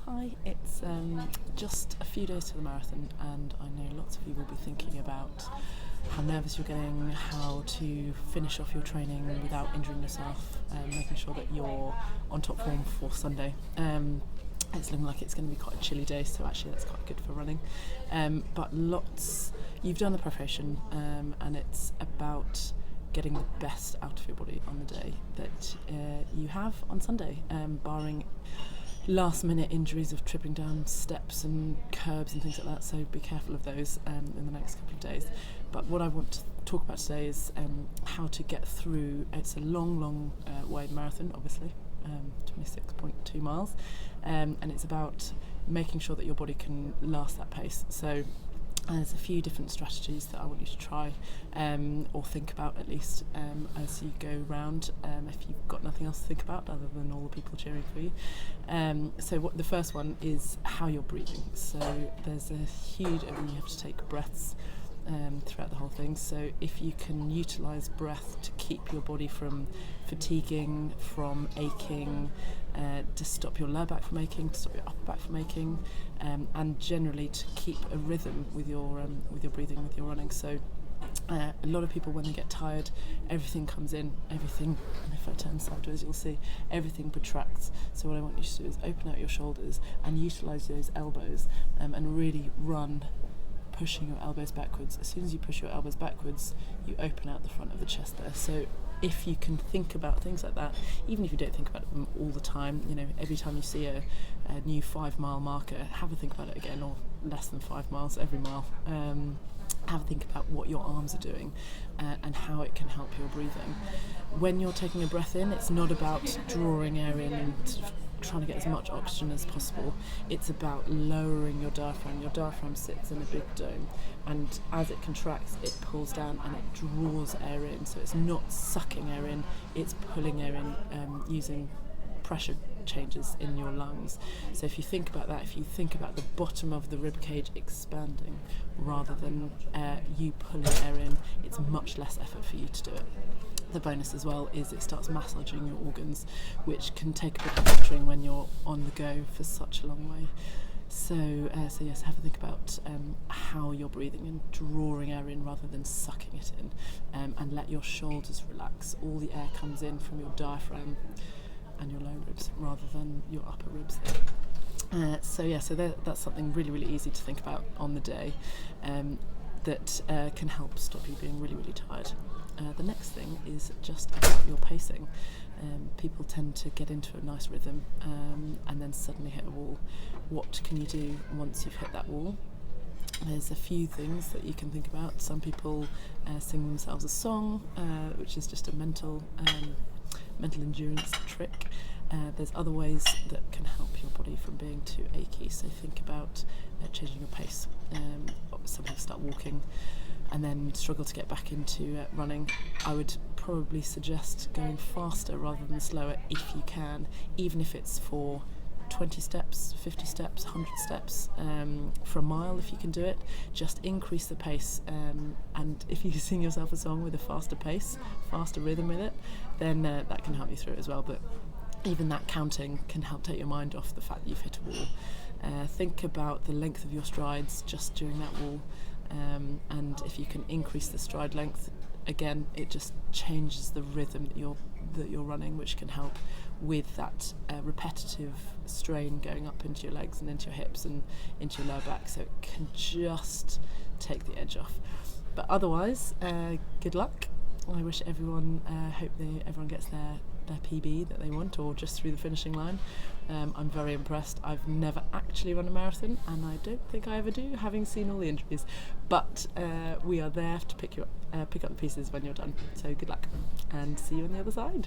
Hi, it's just a few days to the marathon, and I know lots of you will be thinking about how nervous you're getting, how to finish off your training without injuring yourself, making sure that you're on top form for Sunday. It's looking like it's going to be quite a chilly day, so actually that's quite good for running. But you've done the preparation, and it's about getting the best out of your body on the day that you have on Sunday, barring last minute injuries of tripping down steps and curbs and things like that, so be careful of those in the next couple of days. But what I want to talk about today is how to get through. It's a long way marathon, obviously, 26.2 miles, and it's about making sure that your body can last that pace. So there's a few different strategies that I want you to try or think about, at least, as you go round, if you've got nothing else to think about other than all the people cheering for you. So the first one is how you're breathing. So there's a huge, you have to take breaths throughout the whole thing. So if you can utilise breath to keep your body from fatiguing, from aching, to stop your lower back from aching, to stop your upper back from aching, and generally to keep a rhythm with your breathing, with your running. So a lot of people, when they get tired, everything comes in, and if I turn sideways you'll see everything protracts. So what I want you to do is open out your shoulders and utilise those elbows, and really run, pushing your elbows backwards. As soon as you push your elbows backwards, you open out the front of the chest there. So if you can think about things like that, even if you don't think about them all the time, every time you see a new 5 mile marker, have a think about it again, or less than 5 miles every mile. Have a think about what your arms are doing and how it can help your breathing. When you're taking a breath in, it's not about drawing air in and sort of trying to get as much oxygen as possible. It's about lowering your diaphragm. Your diaphragm sits in a big dome, and as it contracts, it pulls down and it draws air in. So it's not sucking air in, it's pulling air in using pressure changes in your lungs. So if you think about that, if you think about the bottom of the rib cage expanding rather than you pulling air in, it's much less effort for you to do it. The bonus as well is it starts massaging your organs, which can take a bit of battering when you're on the go for such a long way. So yes, have a think about how you're breathing and drawing air in rather than sucking it in, and let your shoulders relax. All the air comes in from your diaphragm and your lower ribs rather than your upper ribs there. So that's something really easy to think about on the day that can help stop you being really tired. The next thing is just about your pacing. People tend to get into a nice rhythm and then suddenly hit a wall. What can you do once you've hit that wall? There's a few things that you can think about. Some people sing themselves a song, which is just a mental endurance trick. There's other ways that can help your body from being too achy. So think about changing your pace. Some people start walking and then struggle to get back into running. I would probably suggest going faster rather than slower if you can, even if it's for 20 steps, 50 steps, 100 steps, for a mile if you can do it. Just increase the pace, and if you sing yourself a song with a faster pace, faster rhythm with it, then that can help you through it as well. But even that counting can help take your mind off the fact that you've hit a wall. Think about the length of your strides just during that wall, and if you can increase the stride length, again, it just changes the rhythm that you're running, which can help with that repetitive strain going up into your legs and into your hips and into your lower back. So it can just take the edge off. But otherwise, good luck. I wish everyone, everyone gets their PB that they want, or just through the finishing line. I'm very impressed. I've never actually run a marathon, and I don't think I ever do, having seen all the injuries. But we are there to pick up the pieces when you're done. So good luck, and see you on the other side.